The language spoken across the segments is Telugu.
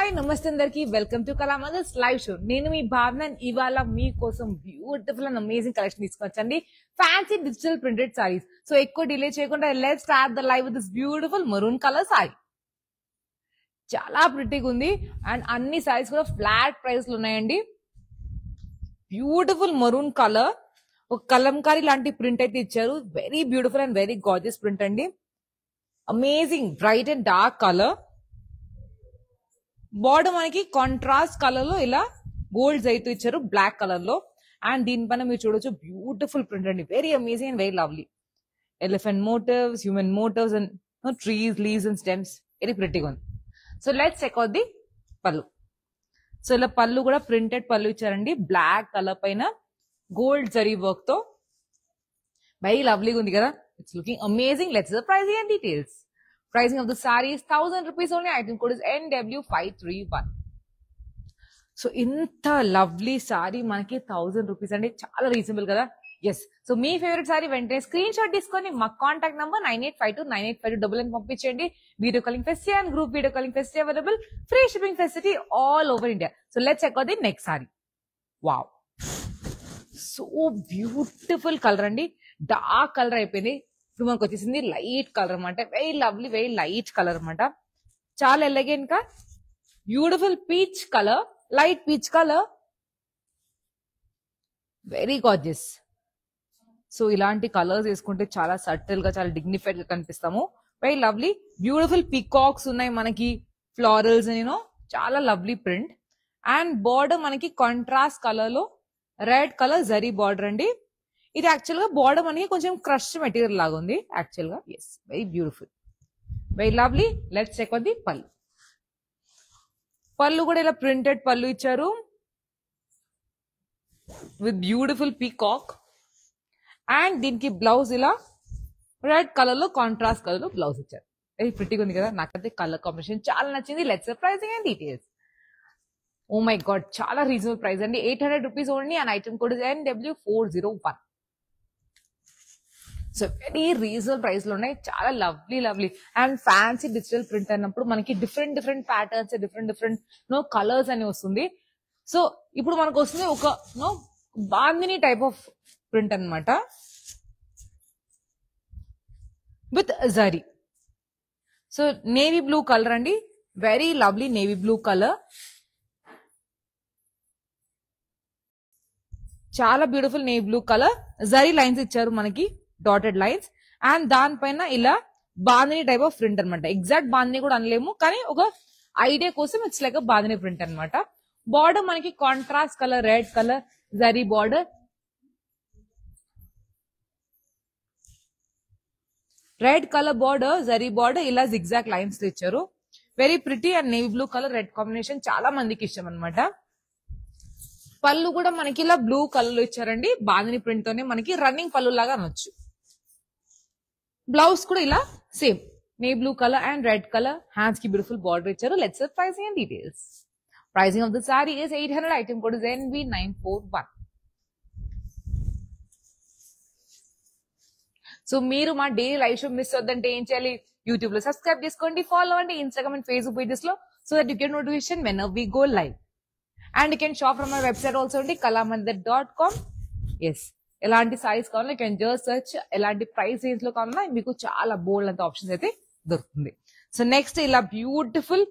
హాయ్ నమస్తే అందరికి welcome to Kalamandir live show. నేను మీ భావన ఇవాళ మీకోసం బ్యూటిఫుల్ అండ్ అమేజింగ్ కలెక్షన్ తీసుకొచ్చండి. Fancy digital printed sarees. So ఎక్కువ డిలే చేయకుండా let's start the live with this beautiful maroon colour saree. చాలా ప్రిటీగా ఉంది అండ్ అన్ని సారీస్ కూడా ఫ్లాట్ ప్రైస్ లో ఉన్నాయండి. బ్యూటిఫుల్ మరూన్ కలర్, ఒక కలంకారీ లాంటి ప్రింట్ అయితే ఇచ్చారు. Very beautiful and very gorgeous print అండి. Amazing bright and dark colour. Border మనకి కాంట్రాస్ట్ కలర్ లో ఇలా గోల్డ్ అయితే ఇచ్చారు బ్లాక్ కలర్ లో. అండ్ దీనిపైన మీరు చూడొచ్చు బ్యూటిఫుల్ ప్రింట్ అండి. Very amazing and very lovely. Elephant motifs, human motifs and trees, leaves and stems. Very ప్రిటీగా ఉంది. So let's check out the pallu. So ఇలా పళ్ళు కూడా ప్రింటెడ్ పళ్ళు ఇచ్చారండి. బ్లాక్ కలర్ పైన గోల్డ్ జరీ వర్క్ తో వెరీ లవ్లీగా ఉంది కదా. It's looking amazing. Let's the pricing and details. Pricing of the saree is 1000 rupees only. Item code is NW531. So ఇంత లవ్లీ సారీ మనకి 1000 రూపీస్ అంటే చాలా రీజనబుల్ కదా. ఎస్. సో మీ ఫేవరెట్ సారీ వెంటనే స్క్రీన్ షాట్ తీసుకొని మా కాంటాక్ట్ నంబర్ 98529852 పంపించండి. Video calling facility and group video calling facility available. Free shipping facility all over India. So let's check out the next sari. Wow, so beautiful colour అండి. డార్క్ కలర్ అయిపోయింది. ఇప్పుడు మనకు వచ్చేసింది లైట్ కలర్ అనమాట. Very lovely, very light colour అనమాట. చాలా ఎలగెంట్ గా beautiful peach colour, light peach colour, very gorgeous. So ఇలాంటి కలర్స్ వేసుకుంటే చాలా సటిల్ గా, చాలా డిగ్నిఫైడ్ గా కనిపిస్తాము. Very lovely. బ్యూటిఫుల్ పీకాక్స్ ఉన్నాయి మనకి, ఫ్లోరల్స్ యూనో, చాలా లవ్లీ ప్రింట్. అండ్ బార్డర్ మనకి కాంట్రాస్ట్ కలర్ లో రెడ్ కలర్ జరీ బార్డర్ అండి. ఇది యాక్చువల్ గా బార్డర్ మనకి కొంచెం క్రష్ మెటీరియల్ లాగా ఉంది యాక్చువల్ గా. Yes, very beautiful, very lovely. Let's check out the pallu. Pallu కూడా ఇలా ప్రింటెడ్ పళ్ళు ఇచ్చారు విత్ బ్యూటిఫుల్ పీకాక్. అండ్ దీనికి బ్లౌజ్ ఇలా రెడ్ కలర్ లో కాంట్రాస్ట్ కలర్ లో బ్లౌజ్ ఇచ్చారు. వెరీ ప్రిటీగా ఉంది కదా. నాకైతే కలర్ కాంబినేషన్ చాలా నచ్చింది. Let's pricing and details. Oh my god, చాలా రీజనబుల్ ప్రైస్ అండి. 800 rupees only. And item code is NW401. So very reasonable price లో ఉన్నాయి. చాలా lovely lovely and fancy digital print అన్నప్పుడు మనకి different different patterns, different different colours అని వస్తుంది. సో ఇప్పుడు మనకు వస్తుంది ఒక బాందిని టైప్ ఆఫ్ ప్రింట్ అన్నమాట విత్ జరీ. సో నేవీ బ్లూ కలర్ అండి. Very lovely navy blue colour. చాలా బ్యూటిఫుల్ నేవీ బ్లూ కలర్. జరీ లైన్స్ ఇచ్చారు మనకి, డాటెడ్ లైన్స్. అండ్ దానిపైన ఇలా బాందిని టైప్ ఆఫ్ ప్రింట్ అనమాట. ఎగ్జాక్ట్ బాందిని కూడా అనలేము, కానీ ఒక ఐడియా కోసం ఇట్స్ లైక్ బాందిని ప్రింట్ అనమాట. బార్డర్ మనకి contrast colour red colour zari border. Red colour border, zari border, ఇలా జిగ్జాగ్ లైన్స్ ఇచ్చారు. Very pretty. And navy blue colour red combination చాలా మందికి ఇష్టం అనమాట. పళ్ళు కూడా మనకి ఇలా బ్లూ కలర్ లో ఇచ్చారండి. బాందిని ప్రింట్ తోనే మనకి రన్నింగ్ పళ్ళు లాగా అనొచ్చు. బ్లౌజ్ కూడా ఇలా same navy blue colour and red colour. Hands కి బ్యూటిఫుల్ బార్డర్ ఇచ్చారు. Let's see pricing and details. Pricing of the sorry is 800. Item code is NB941. So మీరు మా డైలీ లైవ్ షో మిస్ అవుతుందంటే ఏం చేయాలి? యూట్యూబ్ లో సబ్స్క్రైబ్ చేసుకోండి, ఫాలో అవ్వండి ఇన్స్టాగ్రామ్ అండ్ ఫేస్బుక్ పేజెస్ లో, so that you get notification when we go live. And you can shop from our website also అండి, kalamandir.com. ఎస్, ఎలాంటి సైజ్ కావాలో యూ కెన్ జస్ట్ సెర్చ్. ఎలాంటి ప్రైస్ రేంజ్ లో కావాలన్నా మీకు చాలా బోల్డ్ అంత ఆప్షన్స్ అయితే దొరుకుతుంది. సో నెక్స్ట్ ఇలా బ్యూటిఫుల్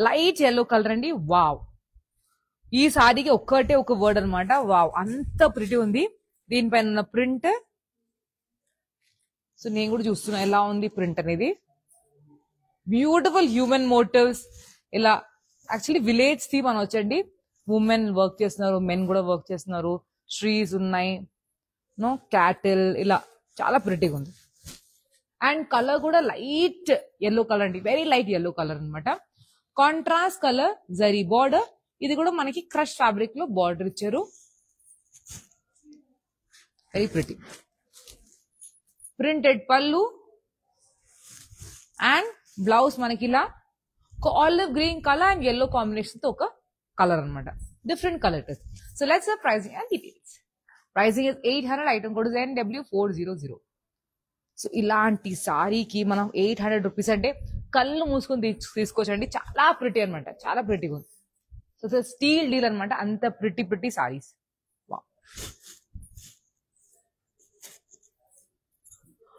లైట్ ఎల్లో కలర్ అండి. వావ్, ఈ సారీకి ఒక్కటే ఒక వర్డ్ అనమాట. వావ్, అంత ప్రిటీ ఉంది. దీనిపైన ఉన్న ప్రింట్. సో నేను కూడా చూస్తున్నా ఎలా ఉంది ప్రింట్ అనేది. Beautiful human motifs. ఇలా యాక్చువల్లీ విలేజ్ థీమ్ అని వచ్చండి. ఉమెన్ వర్క్ చేస్తున్నారు, మెన్ కూడా వర్క్ చేస్తున్నారు. ట్రీస్ ఉన్నాయి, క్యాటిల్, ఇలా చాలా ప్రిటీగా ఉంది. అండ్ కలర్ కూడా లైట్ ఎల్లో కలర్ అండి. వెరీ లైట్ ఎల్లో కలర్ అనమాట. Contrast colour zari border. ఇది కూడా మనకి క్రష్ ఫ్యాబ్రిక్ లో బార్డర్ ఇచ్చారు. Very pretty. ప్రింటెడ్ పళ్ళు అండ్ బ్లౌజ్ మనకి ఇలా olive green colour and yellow combination తో ఒక కలర్ అనమాట. Different colour. So let's the pricing and details. Pricing is 800. Item code is NW400. So ఇలాంటి సారీకి మనం 800 రూపీస్ అంటే కళ్ళు మూసుకొని తీసుకోవచ్చండి. చాలా ప్రిటీ అనమాట, చాలా ప్రిటీగా ఉంది. సో స్టీల్ డీల్ అనమాట, అంత ప్రిటీ సారీస్.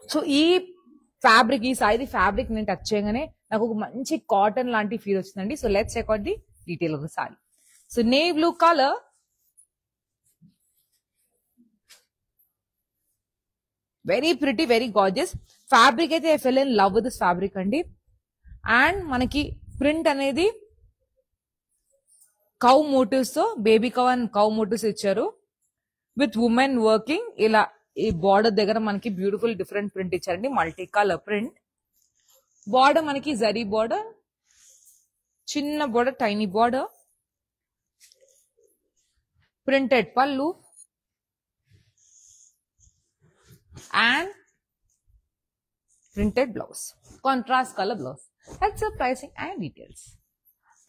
సో ఈ సారీ ఫ్యాబ్రిక్ నేను టచ్ చేయగానే నాకు ఒక మంచి కాటన్ లాంటి ఫీల్ వచ్చిందండి. So let's check out the detail of the saree. So navy blue colour, very pretty, very gorgeous fabric. అయితే I fell in love with this fabric అండి. అండ్ మనకి ప్రింట్ అనేది కౌ మోటివ్స్ తో, baby cow and cow motifs ఇచ్చారు విత్ ఉమెన్ వర్కింగ్. ఇలా ఈ బార్డర్ దగ్గర మనకి బ్యూటిఫుల్ డిఫరెంట్ ప్రింట్ ఇచ్చారండి, మల్టీ కలర్ ప్రింట్. బార్డర్ మనకి జరీ బార్డర్, చిన్న బార్డర్, టైనీ బార్డర్, ప్రింటెడ్ పళ్ళు and printed blouse, contrast color blouse. That's the pricing and details.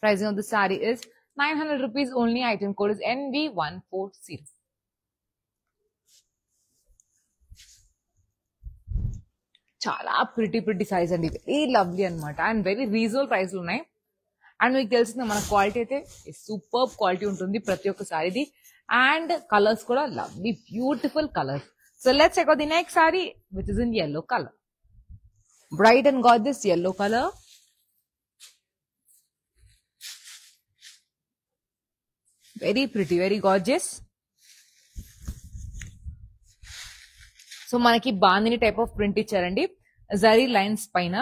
Pricing of the saree is 900 rupees only. Item code is NV140. చాలా ప్రిటీ సైజ్ అండి, వెరీ లవ్లీ అనమాట. అండ్ వెరీ రీజనబుల్ ప్రైస్ లో ఉన్నాయి. అండ్ మీకు తెలిసింది మన క్వాలిటీ అయితే సూపర్ క్వాలిటీ ఉంటుంది ప్రతి ఒక్క సారీది. అండ్ కలర్స్ కూడా lovely beautiful colours. So let's check out the next saree, which is in yellow color. Bright and gorgeous yellow color. Very pretty, very gorgeous. So manaki bandini type of print ఇచ్చారండి, జరీ లైన్స్ పైన.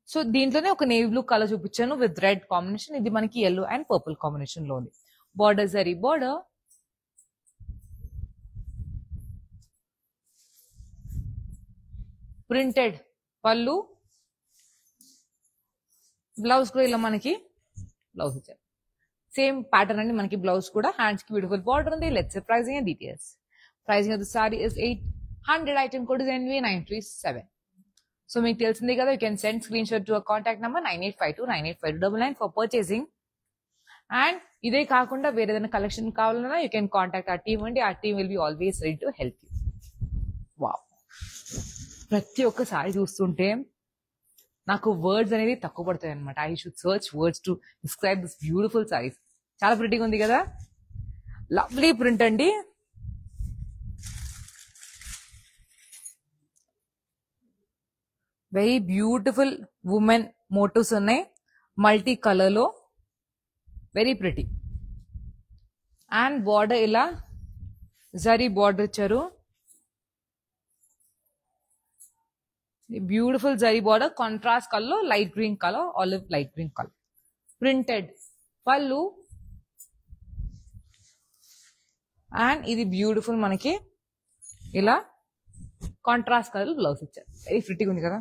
సో దీంట్లోనే ఒక నేవీ బ్లూ కలర్ చూపించాను విత్ రెడ్ కాంబినేషన్. ఇది మనకి yellow అండ్ పర్పుల్ కాంబినేషన్ లో ఉంది. Border zari border, printed pallu, blouse కూడా ఇలా మనకి బ్లౌజ్ ఇచ్చారు. సేమ్ ప్యాటర్న్ అండి మనకి బ్లౌజ్ కూడా. హ్యాండ్స్ కి బ్యూటిఫుల్ బార్డర్ ఉంది. Let's pricing and details. Pricing of the sorry is 800. Item code is NV937. So మీకు తెలిసిందే కదా, you can send screen shot to a contact number 9852985299 for purchasing. And ఇదే కాకుండా వేరే ఏదైనా కలెక్షన్ కావాలన్నా యూ కెన్ కాంటాక్ట్ ఆ టీమ్ అండి. ఆ team will be always ready to help you. Wow, ప్రతి ఒక్క సారీ చూస్తుంటే నాకు వర్డ్స్ అనేది తక్కువ పడతాయి అనమాట. I should search words to describe this beautiful saris. చాలా ప్రిటీగా ఉంది కదా, లవ్లీ ప్రింట్ అండి. వెరీ బ్యూటిఫుల్ ఉమెన్ మోటివ్స్ ఉన్నాయి మల్టీ కలర్ లో, వెరీ ప్రిటీ. అండ్ బార్డర్ ఇలా జరీ బార్డర్ ఇచ్చారు, beautiful zari border, contrast colour, light green colour, olive light green colour. Printed పళ్ళు అండ్ ఇది బ్యూటిఫుల్ మనకి ఇలా కాంట్రాస్ట్ కలర్ బ్లౌజ్ ఇచ్చారు. వెరీ ప్రిటీగా ఉంది కదా.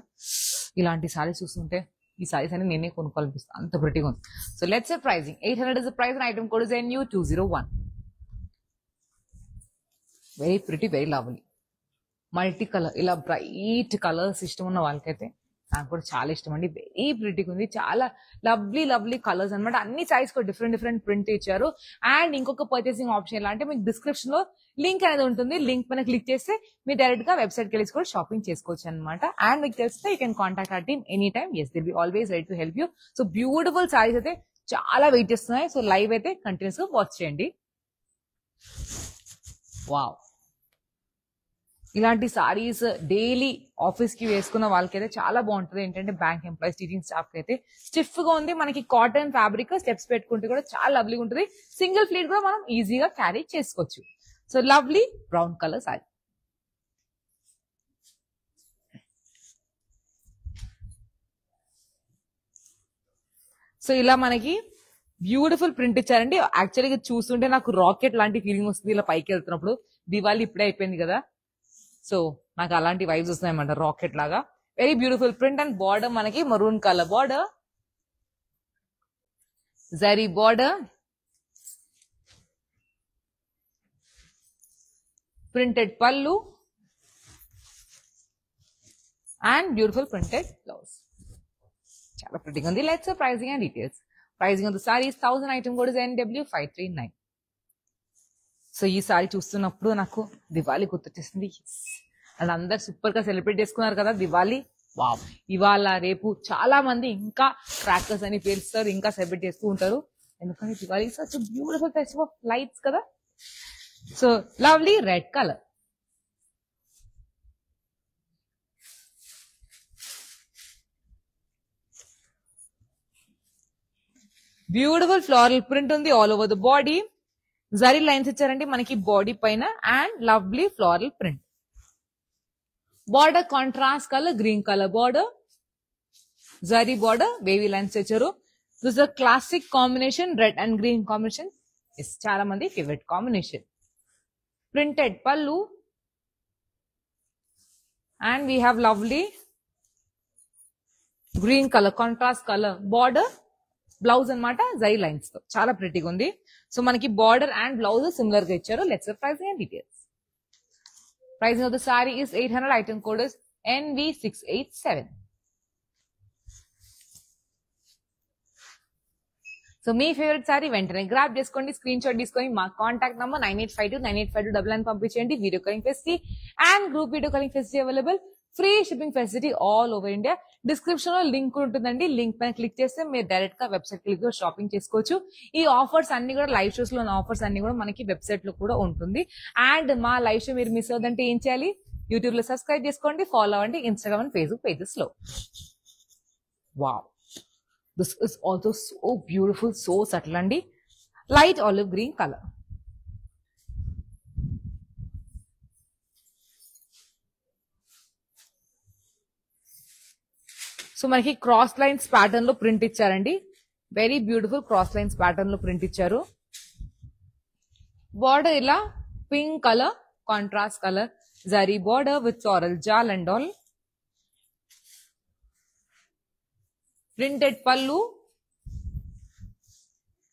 ఇలాంటి సారీస్ చూస్తుంటే ఈ సారీస్ అని నేనే కొనుక్కోవాలనిపిస్తాను, అంత ప్రిటీగా ఉంది. So let's see pricing. 800 is the price and item code is NU201. Very pretty, very lovely multi colour. ఇలా బ్రైట్ కలర్స్ ఇష్టం ఉన్న వాళ్ళకైతే నాకు కూడా చాలా ఇష్టం అండి. వెరీ ప్రిటీగా ఉంది, చాలా లవ్లీ కలర్స్ అనమాట. అన్ని సారీస్ కూడా డిఫరెంట్ ప్రింట్ ఇచ్చారు. అండ్ ఇంకొక పర్చేసింగ్ ఆప్షన్ ఎలా అంటే, మీకు డిస్క్రిప్షన్ లో లింక్ అనేది ఉంటుంది. లింక్ పైన క్లిక్ చేస్తే మీరు డైరెక్ట్ గా వెబ్సైట్ కి వెళ్ళి కూడా షాపింగ్ చేసుకోవచ్చు అనమాట. అండ్ మీకు తెలిస్తే you can contact our team any time. Yes, they'll be always ready to help you. So beautiful saris అయితే చాలా వెయిట్ చేస్తున్నాయి. సో లైవ్ అయితే కంటిన్యూస్ గా వాచ్ చేయండి. వావ్, ఇలాంటి సారీస్ డైలీ ఆఫీస్ కి వేసుకున్న వాళ్ళకైతే చాలా బాగుంటుంది. ఏంటంటే బ్యాంక్ ఎంప్లాయీస్, టీచింగ్ స్టాఫ్ కి అయితే స్టిఫ్ గా ఉంది. మనకి కాటన్ ఫ్యాబ్రిక్, స్టెప్స్ పెట్టుకుంటే కూడా చాలా లవ్లీగా ఉంటుంది. సింగిల్ ఫ్లీట్ కూడా మనం ఈజీగా క్యారీ చేసుకోవచ్చు. So lovely brown colour sorry. So ఇలా మనకి బ్యూటిఫుల్ ప్రింట్ ఇచ్చారండి. యాక్చువల్గా చూస్తుంటే నాకు రాకెట్ లాంటి ఫీలింగ్ వస్తుంది ఇలా పైకి వెళ్తున్నప్పుడు. దివాళీ ఇప్పుడే అయిపోయింది కదా, సో నాకు అలాంటి వైబ్స్ వస్తున్నాయన్నమాట, రాకెట్ లాగా. Very beautiful print. And border మనకి maroon colour border, zari border, printed పళ్ళు అండ్ బ్యూటిఫుల్ ప్రింటెడ్ బ్లౌజ్. చాలా ప్రింటింగ్ ఉంది. Let's pricing and details. Pricing of the saree 1000. Item code is NW539. So ఈ సారీ చూస్తున్నప్పుడు నాకు దివాళీ గుర్తొచ్చేసింది. అండ్ అందరు సూపర్ గా సెలబ్రేట్ చేసుకున్నారు కదా దివాళీ. వావ్, ఇవాళ రేపు చాలా మంది ఇంకా క్రాకర్స్ అని పేరుస్తారు, ఇంకా సెలబ్రేట్ చేస్తూ ఉంటారు. ఎందుకంటే Diwali such beautiful festival of lights కదా. So lovely red colour. Beautiful floral print ఉంది ఆల్ ఓవర్ ద బాడీ. జరీ లైన్స్ ఇచ్చారండి మనకి బాడీ పైన and lovely floral print. Border contrast colour green colour border, zari border, wavy lines ఇచ్చారు. This a classic combination, red and green combination is చాలా మంది favourite combination. Printed pallu and we have lovely green colour contrast colour border, blouse అన్నమాట జరీ లైన్స్ తో చాలా ప్రిటీగా ఉంది. సో మనకి బార్డర్ అండ్ బ్లౌజ్ సిమిలర్ గా ఇచ్చారు. Let's pricing and details. Pricing of the saree is 800. Item code is NV687. So మీ ఫేవరెట్ సారీ వెంటనే గ్రాప్ చేసుకోండి, స్క్రీన్ షాట్ తీసుకొని మా కాంటాక్ట్ నంబర్ 9852985299 పంపించండి. Video calling facility and group video calling facility available. Free shipping facility all over India. Description లో లింక్ ఉంటుందండి, లింక్ పైన క్లిక్ చేస్తే మీరు డైరెక్ట్ గా వెబ్సైట్ క్లిక్ షాపింగ్ చేసుకోవచ్చు. ఈ ఆఫర్స్ అన్ని కూడా లైవ్ షోస్ లో ఆఫర్స్ అన్ని కూడా మనకి వెబ్సైట్ లో కూడా ఉంటుంది. అండ్ మా లైవ్ షో మీరు మిస్ అవుతుందంటే ఏం చేయాలి, యూట్యూబ్ లో సబ్స్క్రైబ్ చేసుకోండి, ఫాలో అవ్వండి ఇన్స్టాగ్రామ్ అండ్ ఫేస్బుక్ పేజెస్ లో. Wow, this is also so beautiful, so subtle అండి. Light olive green colour. So మనకి క్రాస్ లైన్స్ ప్యాటర్న్ లో ప్రింట్ ఇచ్చారండి. Very beautiful cross lines pattern లో ప్రింట్ ఇచ్చారు. బార్డర్ ఇలా pink colour contrast colour zari border with floral జాల్ and all. Printed pallu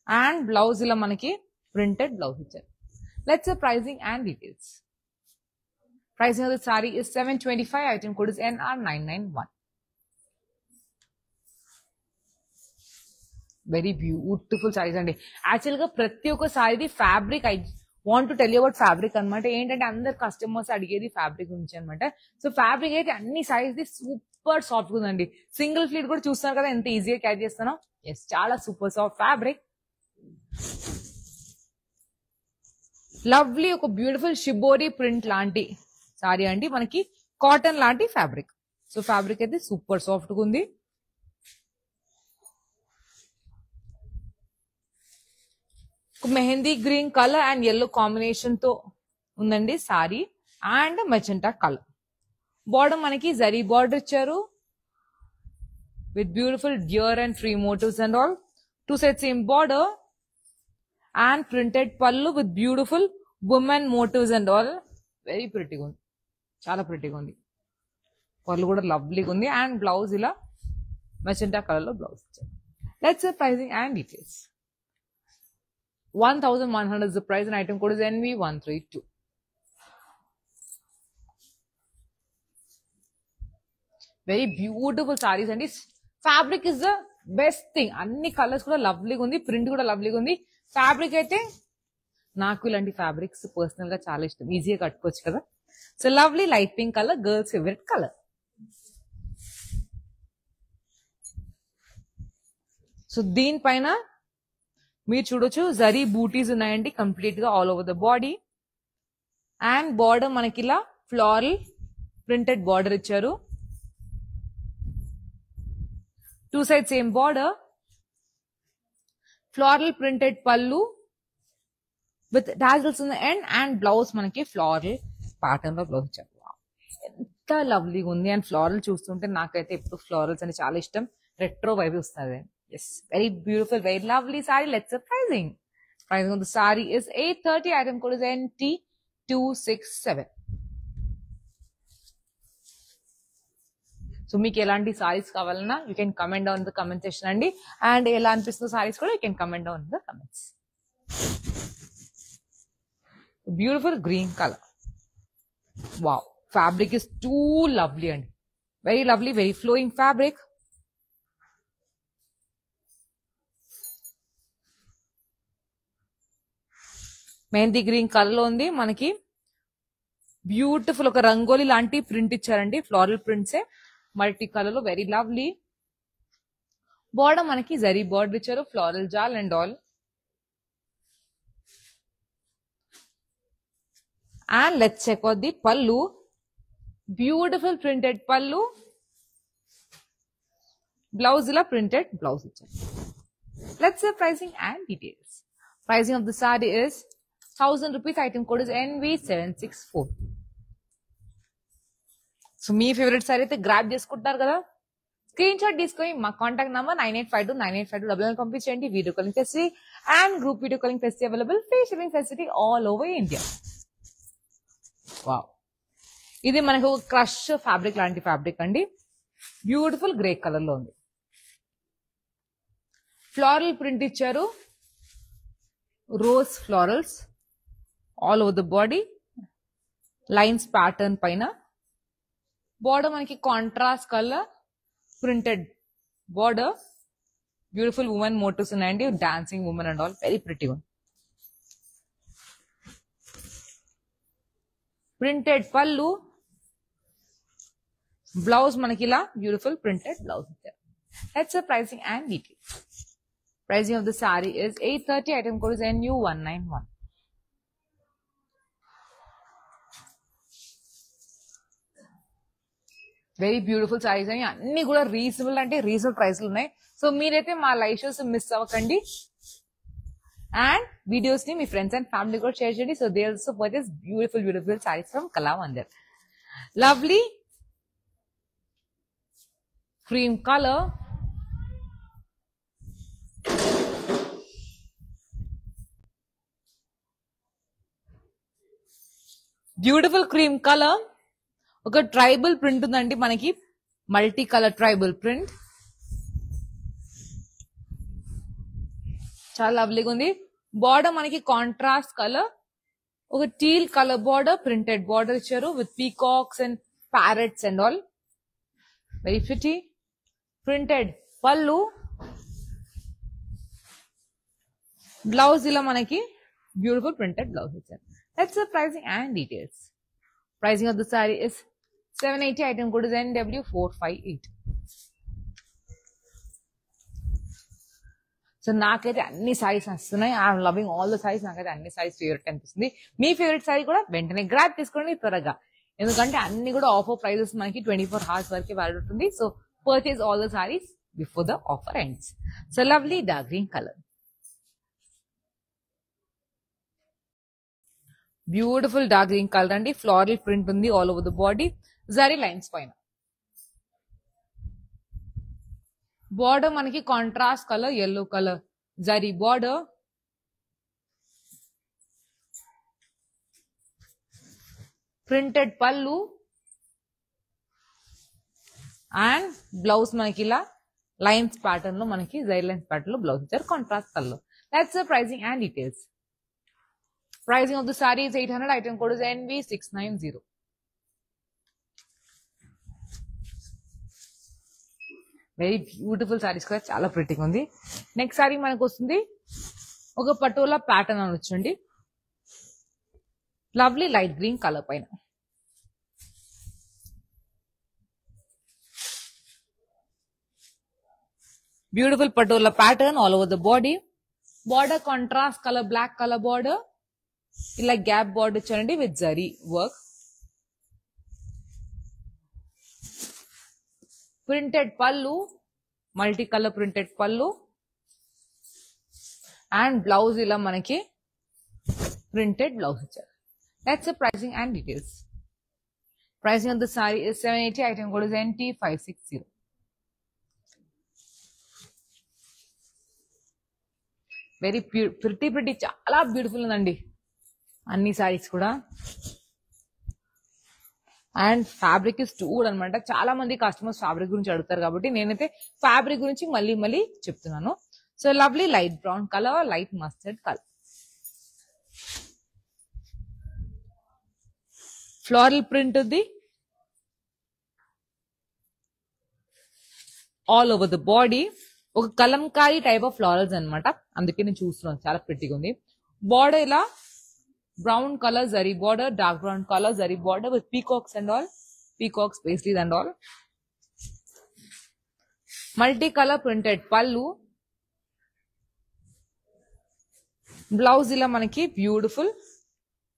and blouse ఇలా మనకి ప్రింటెడ్ బ్లౌజ్ ఇచ్చారు. Let's pricing and details. Pricing of the sorry is 725. Item code is NR991. Very beautiful sarees అండి. యాక్చువల్ గా ప్రతి ఒక్క సారీది fabric, I want to tell you about fabric అనమాట. ఏంటంటే అందరు కస్టమర్స్ అడిగేది ఫ్యాబ్రిక్ గురించి అనమాట. సో ఫ్యాబ్రిక్ అయితే అన్ని సారీస్ ది సూపర్ సాఫ్ట్ ఉందండి. సింగిల్ ఫ్లీట్ కూడా చూస్తున్నారు కదా ఎంత ఈజీగా క్యారీ చేస్తానో. ఎస్, చాలా సూపర్ సాఫ్ట్ ఫ్యాబ్రిక్. లవ్లీ ఒక బ్యూటిఫుల్ షిబోరి ప్రింట్ లాంటి సారీ అండి, మనకి కాటన్ లాంటి ఫ్యాబ్రిక్. సో ఫ్యాబ్రిక్ అయితే సూపర్ సాఫ్ట్ గా ఉంది. Mehndi green colour and yellow combination తో ఉందండి sari and magenta colour. Border మనకి జరీ బార్డర్ ఇచ్చారు with beautiful deer and tree motifs and all. Two sides same border and printed pallu with beautiful women motifs and all. Very ప్రిటీగా ఉంది, చాలా ప్రిటీగా ఉంది. పళ్ళు కూడా లవ్లీగా ఉంది అండ్ బ్లౌజ్ ఇలా మెజెంటా కలర్ లో బ్లౌజ్ ఇచ్చారు. Let's pricing and details. 1100 is the price and item code is NV132. Very beautiful sarees and fabric is the best thing. Anni colors kuda lovely gundi, print kuda lovely gundi. Fabric aithe naaku ilanti fabrics personal ga chaala ishtam, easy ga kattukochu kada. So lovely light pink color, girls favorite color. So దీని పైన మీరు చూడొచ్చు జరీ బూటీస్ ఉన్నాయండి కంప్లీట్ గా all over the body. And border మనకి ఇలా ఫ్లోరల్ ప్రింటెడ్ బార్డర్ ఇచ్చారు. Two side same border, floral printed pallu with tassels in the end and blouse మనకి ఫ్లోరల్ ప్యాటర్న్ లో బ్లౌజ్ ఇచ్చారు. ఎంత లవ్లీగా ఉంది. అండ్ ఫ్లోరల్ చూస్తుంటే నాకైతే ఎప్పుడు ఫ్లోరల్స్ అని చాలా ఇష్టం, రెట్రో వైబ్ వస్తుంది. Yes, very beautiful, very lovely saree. Let's pricing. Pricing of the saree is 830. Item code is NT267. So మీకు ఎలాంటి సారీస్ కావాలన్నా you can comment down the comment section అండి. అండ్ ఎలా అనిపిస్తున్న సారీస్ కూడా you can comment down the comments. Beautiful green colour. Wow, fabric is too lovely అండి. Very lovely, very flowing fabric. Mehndi green colour లో ఉంది. మనకి బ్యూటిఫుల్ ఒక రంగోలీ లాంటి ప్రింట్ ఇచ్చారండి, ఫ్లోరల్ ప్రింట్సే. మల్టీ కలర్ లో వెరీ లవ్లీ. బార్డర్ మనకి జరీ బార్డర్ ఇచ్చారు, ఫ్లోరల్ జాల్ and all. And let's check out the pallu. Beautiful printed pallu. Blouse ila printed blouse ichcharu. Let's say pricing and details. Pricing of the saree is 1000 rupees. Item code is NV764. So me favourite sorry అయితే గ్రాబ్ చేసుకుంటారు కదా, స్క్రీన్ షాట్ తీసుకొని మా కాంటాక్ట్ నంబర్ 9852985299 పంపించండి. Video calling facility and group video calling facility available. Free shipping facility all over India. Wow, ఇది మనకు క్రష్ ఫ్యాబ్రిక్ లాంటి ఫ్యాబ్రిక్ అండి. బ్యూటిఫుల్ గ్రే కలర్ లో ఉంది. ఫ్లోరల్ ప్రింట్ ఇచ్చారు, rose florals all over the body, lines pattern పైన. బార్డర్ మనకి contrast colour printed border. Beautiful women motifs ఉన్నాయండి, dancing women and all, very pretty one. Printed pallu, blouse మనకి ఇలా బ్యూటిఫుల్ ప్రింటెడ్ బ్లౌజ్ ఇచ్చారు. That's the pricing and details. Pricing of the saree is 830. Item code is NU191. Very beautiful saris అని అన్ని కూడా రీజనబుల్ అంటే రీజనబుల్ ప్రైస్లు ఉన్నాయి. సో మీరైతే మా లైవ్ షోస్ మిస్ అవ్వకండి. అండ్ వీడియోస్ ని మీ ఫ్రెండ్స్ అండ్ ఫ్యామిలీ కూడా షేర్ చేయండి. So they also purchase beautiful saris from Kalamandir. Lovely cream colour, beautiful cream colour. ఒక ట్రైబల్ ప్రింట్ ఉందండి మనకి, మల్టీ కలర్ ట్రైబల్ ప్రింట్, చాలా లవ్లీగా ఉంది. బార్డర్ మనకి కాంట్రాస్ట్ కలర్, ఒక teal colour border, printed border ఇచ్చారు with peacocks and parrots and all, very pretty. Printed pallu, blouse ఇలా మనకి బ్యూటిఫుల్ ప్రింటెడ్ బ్లౌజ్ ఇచ్చారు. That's the pricing and details. Pricing of the saree is 780. Item code is NW458. So నాకైతే అన్ని సారీస్ వస్తున్నాయి. I'm loving all the saris. నాకైతే అన్ని సారీస్ ఫేవరెట్ అనిపిస్తుంది. మీ ఫేవరెట్ సారీ కూడా వెంటనే గ్రాబ్ తీసుకోండి త్వరగా, ఎందుకంటే అన్ని కూడా ఆఫర్ ప్రైజెస్ మనకి 24 hours వరకు వాల్యూ ఉంటుంది. So purchase all the saris before the offer ends. So lovely dark green colour, beautiful dark green colour అండి. ఫ్లోరల్ ప్రింట్ ఉంది ఆల్ ఓవర్ ద బాడీ, జరీ లైన్స్ పైన. బార్డర్ మనకి contrast colour yellow colour zari border. Printed పళ్ళు అండ్ బ్లౌజ్ మనకి ఇలా లైన్స్ ప్యాటర్న్ లో మనకి జరీ లైన్స్ ప్యాటర్న్ లో బ్లౌజ్ ఇచ్చారు contrast colour. That's the pricing and details. Pricing of the saree is 800. Item code is NV690. Very beautiful saris కూడా చాలా ప్రిటీగా ఉంది. నెక్స్ట్ సారీ మనకు వస్తుంది ఒక పటోలా ప్యాటర్న్ అని వచ్చండి, లవ్లీ లైట్ గ్రీన్ కలర్ పైన. Beautiful patola pattern all over the body. Border contrast colour black colour border, ఇలా గ్యాప్ బార్డర్ ఇచ్చారండి with zari work. Printed pallu, multi colour printed పళ్ళు అండ్ బ్లౌజ్ ఇలా మనకి ప్రింటెడ్ బ్లౌజ్ ఇచ్చారు. That's the pricing and details. Pricing of the saree is 780. Item code is NT560. Very pretty చాలా బ్యూటిఫుల్ ఉందండి అన్ని సారీస్ కూడా. అండ్ ఫ్యాబ్రిక్ ఇస్ టూడ్ అనమాట. చాలా మంది కస్టమర్స్ ఫ్యాబ్రిక్ గురించి అడుగుతారు కాబట్టి నేనైతే ఫ్యాబ్రిక్ గురించి మళ్ళీ చెప్తున్నాను. So lovely light brown colour, light mustard colour. Floral print ఉంది ఆల్ ఓవర్ ద బాడీ. ఒక కలంకారీ టైప్ ఆఫ్ ఫ్లోరల్స్ అనమాట, అందుకే నేను చూస్తున్నాను, చాలా ప్రిటీగా ఉంది. బార్డర్ ఇలా brown colour zari border, dark brown colour zari border with peacocks and all, peacocks pastries and all. Multi colour printed pallu, blouse ఇలా మనకి బ్యూటిఫుల్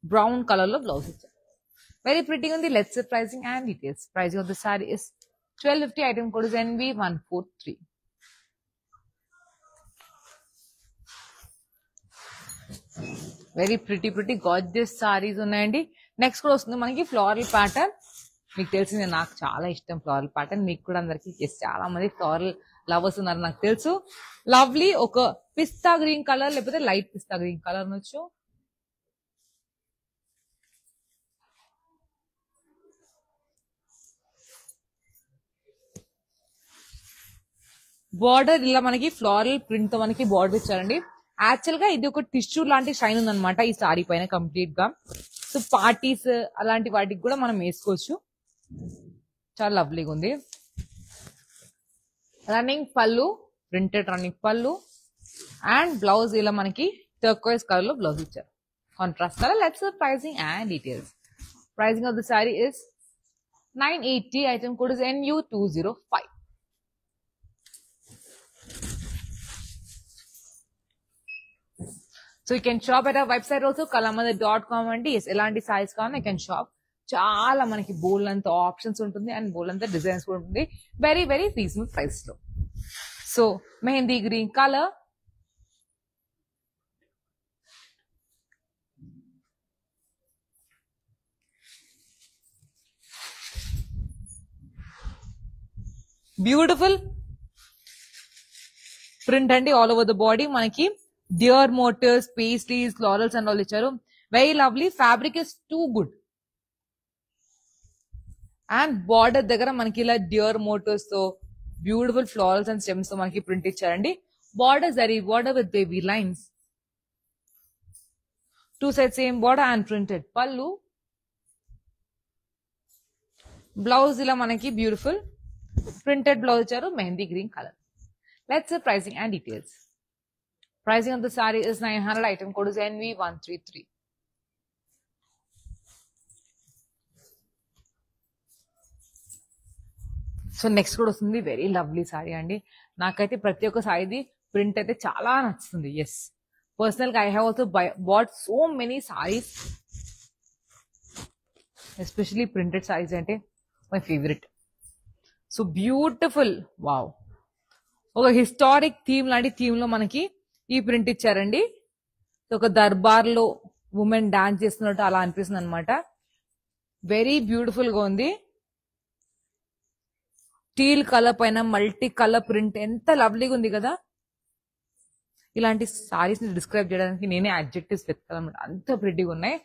బ్రౌన్ కలర్ లో బ్లౌజ్ ఇచ్చారు. వెరీ ప్రిటీ ఉంది. Let's pricing and details. Pricing of the sorry is 1250. Item code is NV143. Very pretty gorgeous saris ఉన్నాయండి. నెక్స్ట్ కూడా వస్తుంది మనకి ఫ్లోరల్ ప్యాటర్న్. మీకు తెలిసిందే నాకు చాలా ఇష్టం ఫ్లోరల్ ప్యాటర్న్. మీకు కూడా అందరికి చాలా మంది ఫ్లోరల్ లవర్స్ ఉన్నారు నాకు తెలుసు. లవ్లీ ఒక పిస్తా గ్రీన్ కలర్ లేకపోతే లైట్ పిస్తా గ్రీన్ కలర్ అనొచ్చు. బార్డర్ ఇలా మనకి ఫ్లోరల్ ప్రింట్ తో మనకి బార్డర్ ఇచ్చారండి. యాక్చువల్ గా ఇది ఒక టిష్యూ లాంటి షైన్ ఉందన్నమాట ఈ సారీ పైన కంప్లీట్ గా. సో పార్టీస్ అలాంటి వాటికి కూడా మనం వేసుకోవచ్చు. చాలా లవ్లీగా ఉంది. రన్నింగ్ పళ్ళు, ప్రింటెడ్ రన్నింగ్ పళ్ళు అండ్ బ్లౌజ్ ఇలా మనకి టర్క్వైజ్ కలర్ లో బ్లౌజ్ ఇచ్చారు, contrast colour. Let's pricing and details. Pricing of the sorry is 980. Item code is NU205. So you can shop at our website also kalamandir.com అండి. ఎలాంటి సైజ్ కావాలన్నా యూ కెన్ షాప్. చాలా మనకి బోల్ అంత ఆప్షన్స్ ఉంటుంది అండ్ బోల్ అంత డిజైన్స్ కూడా ఉంటుంది వెరీ రీజనబుల్ ప్రైస్ లో. So mehndi green colour, beautiful print అండి ఆల్ ఓవర్ ద బాడీ. మనకి deer motifs, pastries, florals and all ఇచ్చారు. Very lovely. Fabric is too good. And border దగ్గర మనకి ఇలా డియర్ మోటివ్స్ తో బ్యూటిఫుల్ ఫ్లోరల్స్ అండ్ స్టెమ్స్ తో మనకి ప్రింట్ ఇచ్చారండి. Border zari border with baby lines, two side same border and printed pallu. Blouse ఇలా మనకి బ్యూటిఫుల్ ప్రింటెడ్ బ్లౌజ్ ఇచ్చారు, mehndi green colour. Let's pricing and details. Pricing of the saree is 900. Item code is NV133. So next కూడా వస్తుంది వెరీ లవ్లీ సారీ అండి. నాకైతే ప్రతి ఒక్క సారీది ప్రింట్ అయితే చాలా నచ్చుతుంది. ఎస్, పర్సనల్ గా I have also bought so many saris, especially printed saris అంటే my favourite. So beautiful, wow, ఒక హిస్టారిక్ థీమ్ లాంటి థీమ్ లో మనకి ఈ ప్రింట్ ఇచ్చారండి. ఒక దర్బార్ లో ఉమెన్ డాన్స్ చేస్తున్నట్టు అలా అనిపిస్తుంది అనమాట. వెరీ బ్యూటిఫుల్ గా ఉంది. టీల్ కలర్ పైన మల్టీ కలర్ ప్రింట్ ఎంత లవ్లీగా ఉంది కదా. ఇలాంటి సారీస్ ని డిస్క్రైబ్ చేయడానికి నేనే అడ్జెక్టివ్స్ వెతకాలన్నమాట, అంత ప్రిటీగా ఉన్నాయి.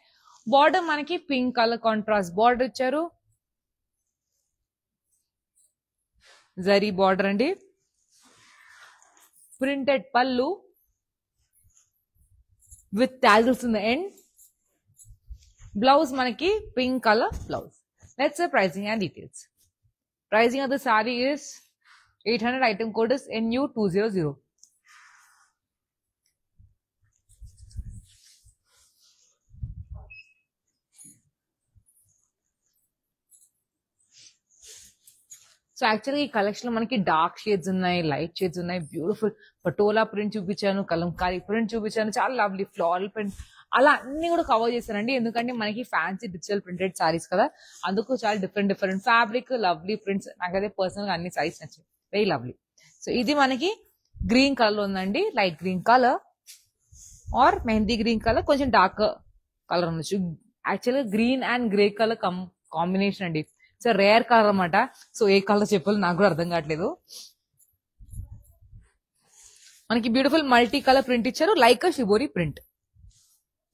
బార్డర్ మనకి పింక్ కలర్ కాంట్రాస్ట్ బార్డర్ ఇచ్చారు, జరీ బార్డర్ అండి. ప్రింటెడ్ పళ్ళు with tassels in the end. Blouse manaki pink color blouse. Let's say pricing and details. Pricing of the saree is 800. Item code is NU200. So యాక్చువల్గా ఈ కలెక్షన్ లో మనకి డార్క్ షేడ్స్ ఉన్నాయి, లైట్ షేడ్స్ ఉన్నాయి. బ్యూటిఫుల్ పటోలా ప్రింట్ చూపించాను, కలంకారీ ప్రింట్ చూపించాను, చాలా లవ్లీ ఫ్లోరల్ ప్రింట్, అలా అన్ని కూడా కవర్ చేశానండి. ఎందుకంటే మనకి ఫ్యాన్సీ డిజిటల్ ప్రింటెడ్ సారీస్ కదా, అందుకు చాలా డిఫరెంట్ ఫ్యాబ్రిక్, లవ్లీ ప్రింట్స్. నాకైతే పర్సనల్ గా అన్ని సారీస్ నచ్చాయి, వెరీ లవ్లీ. సో ఇది మనకి గ్రీన్ కలర్ లో ఉందండి, light green colour or mehndi green colour, కొంచెం డార్క్ కలర్ ఉండొచ్చు. యాక్చువల్గా green and grey colour combination అండి. సో రేర్ కలర్ అనమాట. సో ఏ కలర్ చెప్పాలి నాకు కూడా అర్థం కావట్లేదు. మనకి బ్యూటిఫుల్ మల్టీ కలర్ ప్రింట్ ఇచ్చారు, లైక్ షిబోరి ప్రింట్.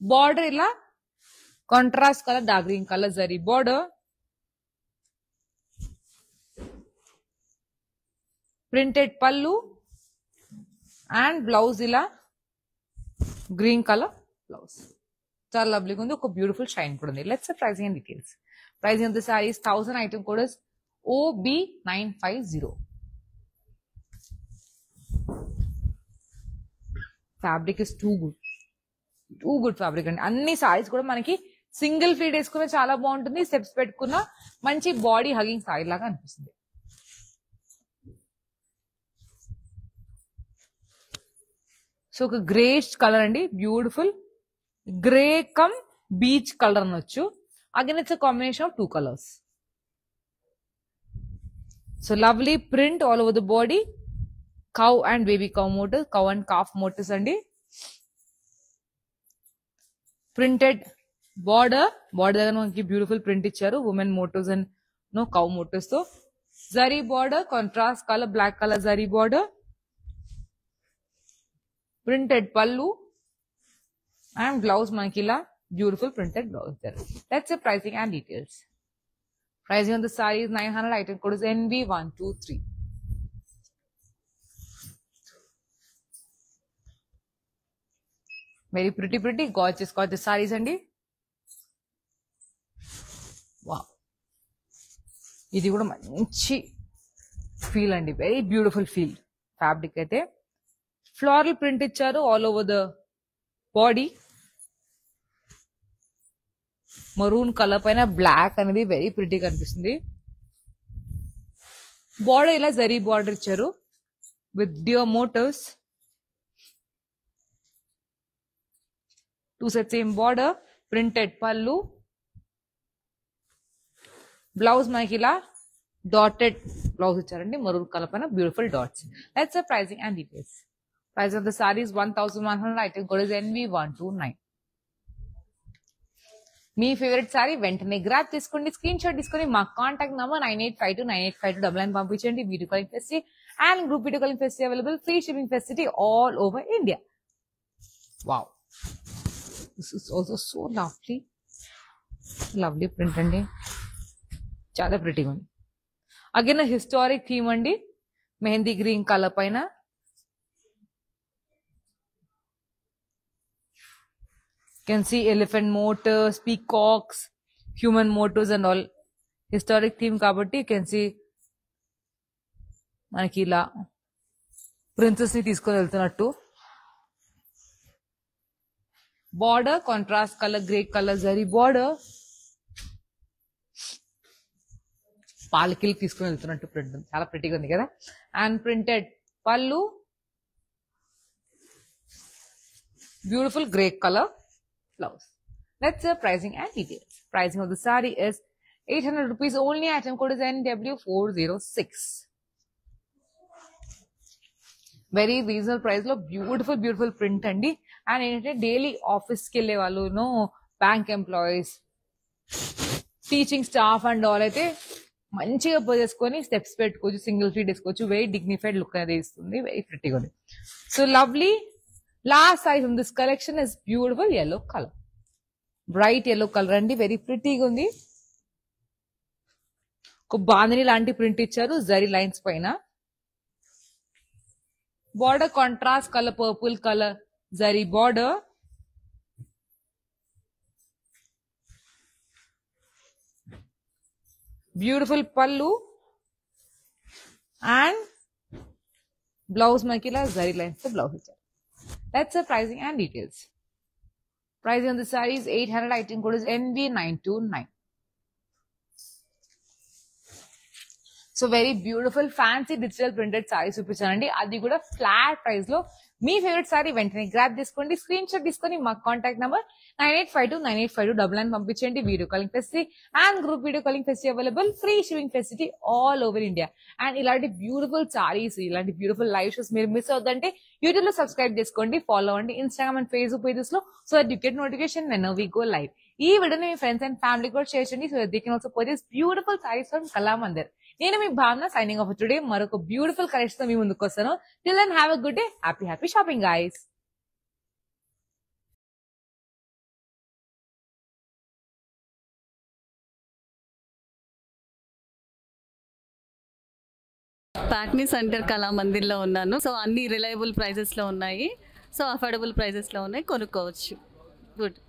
బార్డర్ ఇలా contrast colour dark green colour zari border. Printed పళ్ళు అండ్ బ్లౌజ్ ఇలా గ్రీన్ కలర్ బ్లౌజ్. చాలా లవ్లీగా ఉంది, ఒక బ్యూటిఫుల్ షైన్ కూడా ఉంది. Let's pricing and details. Pricing of the saree is 1000. Item code is OB950. Fabric is too good fabric అండి. అన్ని సారీస్ కూడా మనకి సింగిల్ ఫ్లీట్ వేసుకున్న చాలా బాగుంటుంది, స్టెప్స్ పెట్టుకున్న మంచి బాడీ హగింగ్ సారీ లాగా అనిపిస్తుంది. సో ఒక గ్రేష్ కలర్ అండి, beautiful grey cum peach colour అనొచ్చు. Again it's a combination of 2 colours. So lovely print all over the body. Cow and baby cow motifs, cow and calf motifs అండి. ప్రింటెడ్ బార్డర్ దగ్గర మనకి బ్యూటిఫుల్ ప్రింట్ ఇచ్చారు, women motifs and cow motifs తో. Zari border, contrast colour black colour zari border. Printed పళ్ళు అండ్ బ్లౌజ్ మనకి ఇలా బ్యూటిఫుల్ ప్రింటెడ్ బ్లౌజ్ ఇచ్చారు. That's the pricing and details. Pricing on the sorry is 900. Item code is NB123. Very pretty gorgeous saris అండి. వావ్, ఇది కూడా మంచి ఫీల్ అండి, వెరీ బ్యూటిఫుల్ ఫీల్. ఫ్యాబ్రిక్ అయితే ఫ్లోరల్ ప్రింట్ ఇచ్చారు all over the body. Maroon colour పైన బ్లాక్ అనేది వెరీ ప్రిటీ కనిపిస్తుంది. బార్డర్ ఇలా జరీ బార్డర్ ఇచ్చారు with deer motifs. 2 sets same border. Printed pallu. Blouse మనకి ఇలా డాటెడ్ బ్లౌజ్ ఇచ్చారండి, మరూన్ కలర్ పైన beautiful dots. That's the pricing and details. Price of the sorry is 1100. Item code is NB129. Me favourite sorry వెంటనే గ్రాప్ తీసుకోండి, స్క్రీన్ షాట్ తీసుకొని మా కాంటాక్ట్ నంబర్ 9852985299 పంపించండి. Video calling facility and group video calling facility available. Free shipping facility all over India. Wow, this is also so lovely print అండి, చాలా ప్రిటీగా ఉంది. అగైన్ హిస్టారిక్ థీమ్ అండి, మెహందీ గ్రీన్ కలర్ పైన can see elephant motifs, peacocks, human motifs and all. Historic theme కాబట్టి కెన్ సీ మనకి ఇలా ప్రిన్సెస్ ని తీసుకొని వెళ్తున్నట్టు. Border contrast colour grey colour zari border. పాలకిల్ తీసుకుని వెళ్తున్నట్టు ప్రింట్, చాలా ప్రిటీగా ఉంది కదా. And printed pallu, beautiful grey colour blouse. That's the pricing and details. Pricing of the sorry is 800 rupees only. Item code is NW406. Very reasonable price లో బ్యూటిఫుల్ ప్రింట్ అండి. అండ్ ఏంటంటే డైలీ ఆఫీస్కి వెళ్ళే వాళ్ళు, bank employees, teaching staff and all అయితే మంచిగా చేసుకొని స్టెప్స్ పెట్టుకోవచ్చు, సింగిల్ ఫీట్ వేసుకోవచ్చు. వెరీ డిగ్నిఫైడ్ లుక్ అనేది ఇస్తుంది, వెరీ ప్రిటీగా ఉంది. So lovely last size from this collection is beautiful yellow colour, bright yellow colour అండి, వెరీ ప్రిటీగా ఉంది. ఒక బాందిని లాంటి ప్రింట్ ఇచ్చారు జరీ లైన్స్ పైన. border contrast color purple color zari border. Beautiful pallu and blouse makila zari lines the blouse. That's the pricing and details. Pricing on the saree is 800. Item code is NB929. So very beautiful fancy digital printed saris చూపించానండి, అది కూడా ఫ్లాట్ ప్రైస్ లో. మీ ఫేవరెట్ సారీ వెంటనే గ్రాప్ తీసుకోండి, స్క్రీన్ షాట్ తీసుకొని మా కాంటాక్ట్ నెంబర్ 9852985299 పంపించండి. Video calling facility and group video calling facility available. Free shipping facility all over India. And ఇలాంటి బ్యూటిఫుల్ సారీస్, ఇలాంటి బ్యూటిఫుల్ లైవ్ షోస్ మీరు మిస్ అవుతుందంటే యూట్యూబ్ లో సబ్స్క్రైబ్ చేసుకోండి, ఫాలో అవ్వండి ఇన్స్టాగ్రామ్ అండ్ ఫేస్బుక్ పేజెస్ లో, so that you get notification when we go live. ఈ వీడియోని మీ ఫ్రెండ్స్ అండ్ ఫ్యామిలీ కూడా షేర్ చేయండి, so that they can also purchase beautiful saris from Kalamandir. నేను మీ భావన సైనింగ్ ఆఫ్ టుడే. మరొక బ్యూటిఫుల్ కలెక్షన్ తో మీ ముందుకు వస్తాను. Till then have a good day. Happy shopping guys. ప్యాక్నీ సెంటర్ కళామందిర్లో ఉన్నాను. సో అన్ని రిలయబుల్ ప్రైజెస్లో ఉన్నాయి, సో అఫోర్డబుల్ ప్రైజెస్లో ఉన్నాయి, కొనుక్కోవచ్చు. గుడ్.